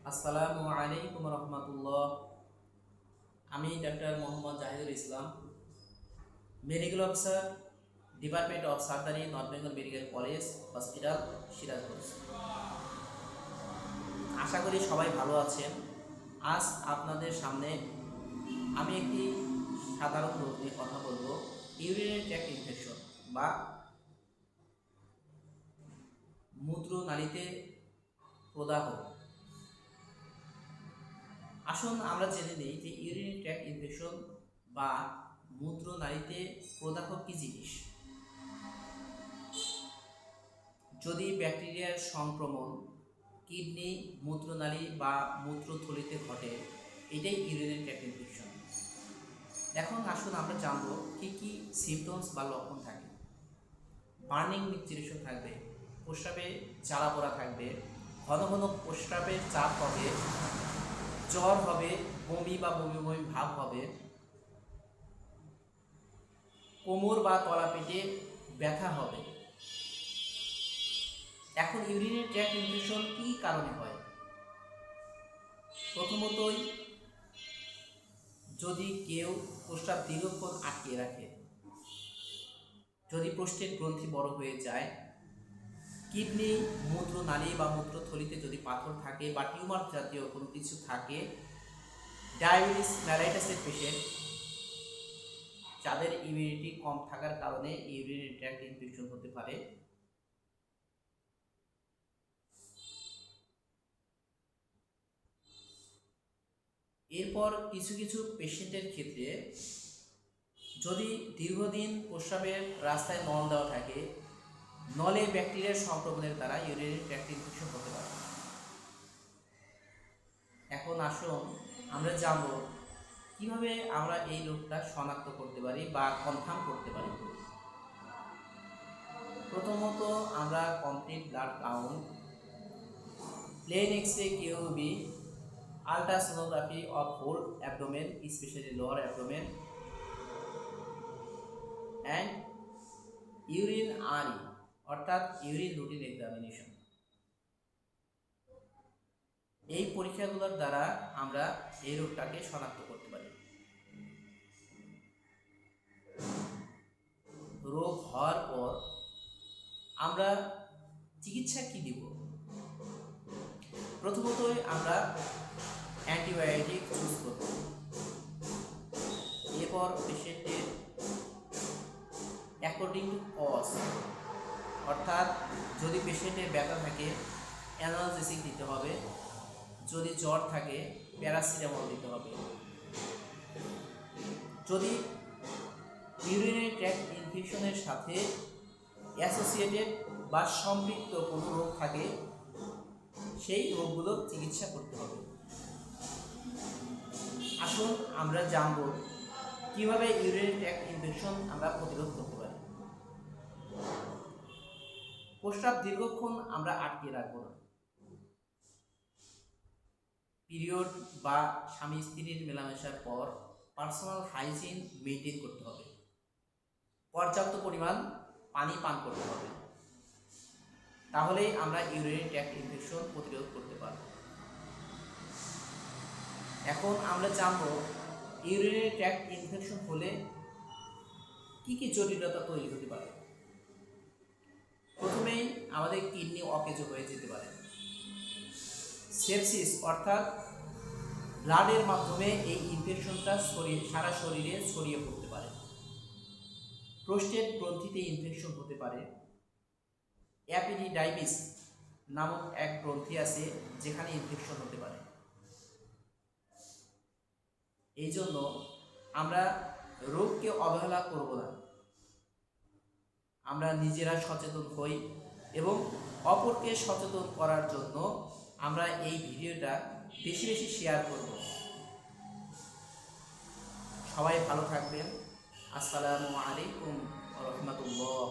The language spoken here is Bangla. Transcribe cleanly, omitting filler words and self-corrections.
আসসালামু আলাইকুম রহমতুল্লাহ। আমি doctor Mohammad Jahidul Islam, medical officer, department of surgery, North Bengal medical college hospital, Sirajganj. আশা করি সবাই ভালো আছেন। আজ আপনাদের সামনে আমি একটি সাধারণ রোগ নিয়ে কথা বলবো, ইউরিনারি ট্র্যাক্ট ইনফেকশন বা মূত্রনালীতে প্রদাহ। আসুন আমরা জেনে নিই যে ইউরিনারি ট্র্যাক্ট ইনফেকশন বা মূত্রনালীতে প্রদাহ কী জিনিস। যদি ব্যাকটেরিয়ার সংক্রমণ কিডনি, মূত্রনালী বা মূত্রথলিতে ঘটে, এটাই ইউরিনারি ট্র্যাক্ট ইনফেকশন। এখন আসুন আমরা জানবো কী কী সিমটমস বা লক্ষণ থাকে। বার্নিং মিকচুরেশন থাকবে, প্রস্রাবে জ্বালা পোড়া থাকবে, ঘন ঘন প্রস্রাবের চাপ হবে, জ্বর হবে, বমি বা বমি বমি ভাব হবে, কোমর বা তলাপেটে ব্যথা হবে। এখন ইউরিনারি ট্র্যাক্ট ইনফেকশন কী কারণে হয়? প্রথমতই যদি কেউ প্রস্রাব দীর্ঘক্ষণ আটকে রাখে, যদি প্রস্টেট গ্রন্থি বড় হয়ে যায়, কিডনি, মূত্রনালী বা মূত্রথলিতে যদি পাথর থাকে বা টিউমার জাতীয় কোনো কিছু থাকে, ডায়াবেটিস মেলাইটাসের পেশেন্ট, যাদের ইমিউনিটি কম থাকার কারণে ইউরিনারি ট্র্যাক্ট ইনফেকশন হতে পারে। এরপর কিছু কিছু পেশেন্টের ক্ষেত্রে যদি দীর্ঘদিন প্রস্রাবের রাস্তায় নল দেওয়া থাকে, নলে ব্যাকটেরিয়ার সংক্রমণের দ্বারা ইউরিনারি ট্র্যাক্ট ইনফেকশন হতে পারে। এখন আসুন আমরা জানব কিভাবে আমরা এই রোগটা শনাক্ত করতে পারি বা কনফার্ম করতে পারি। প্রথমত আমরা complete blood count, plain X-ray KUB, ultrasonography of whole abdomen, specially lower abdomen, and urine RE অর্থাৎ ইউরিন রুটিন এক্সামিনেশন। এই পরীক্ষাগুলোর দ্বারা আমরা এই রোগটাকে শনাক্ত করতে পারি। রোগ হওয়ার পর আমরা চিকিৎসা কী দিব? প্রথমতই আমরা অ্যান্টিবায়োটিক ইউজ করব। এরপর পেশেন্টের অ্যাকর্ডিং টু কজ, অর্থাৎ যদি পেশেন্টের ব্যথা থাকে অ্যানালজেসিক দিতে হবে, যদি জ্বর থাকে প্যারাসিটামল দিতে হবে। যদি ইউরিনারি ট্র্যাক্ট ইনফেকশনের সাথে অ্যাসোসিয়েটেড বা সম্পৃক্ত কোনো রোগ থাকে, সেই রোগগুলোর চিকিৎসা করতে হবে। আসুন আমরা জানব কীভাবে ইউরিনারি ট্র্যাক্ট ইনফেকশন আমরা প্রতিরোধ করতে পারি। প্রস্রাব দীর্ঘক্ষণ আমরা আটকে রাখবো না। পিরিয়ড বা স্বামী স্ত্রীর মেলামেশার পর পার্সোনাল হাইজিন মেনটেন করতে হবে। পর্যাপ্ত পরিমাণ পানি পান করতে হবে, তাহলেই আমরা ইউরিনারি ট্র্যাক্ট ইনফেকশন প্রতিরোধ করতে পারব। এখন আমরা জানব ইউরিনারি ট্র্যাক্ট ইনফেকশন হলে কি কি জটিলতা তৈরি হতে পারে। প্রথমেই আমাদের কিডনি অকেজো হয়ে যেতে পারে। সেপসিস অর্থাৎ ব্লাডের মাধ্যমে এই ইনফেকশনটা সারা শরীরে ছড়িয়ে পড়তে পারে। প্রোস্টেট গ্রন্থিতে ইনফেকশন হতে পারে। অ্যাপিডিডাইমিস নামক এক গ্রন্থি আছে যেখানে ইনফেকশন হতে পারে। এই জন্য আমরা রোগকে অবহেলা করব না, আমরা নিজেরা সচেতন হই এবং অপরকে সচেতন করার জন্য আমরা এই ভিডিওটা বেশি বেশি শেয়ার করব। সবাই ভালো থাকবেন। আসসালামু আলাইকুম ওয়া রাহমাতুল্লাহ।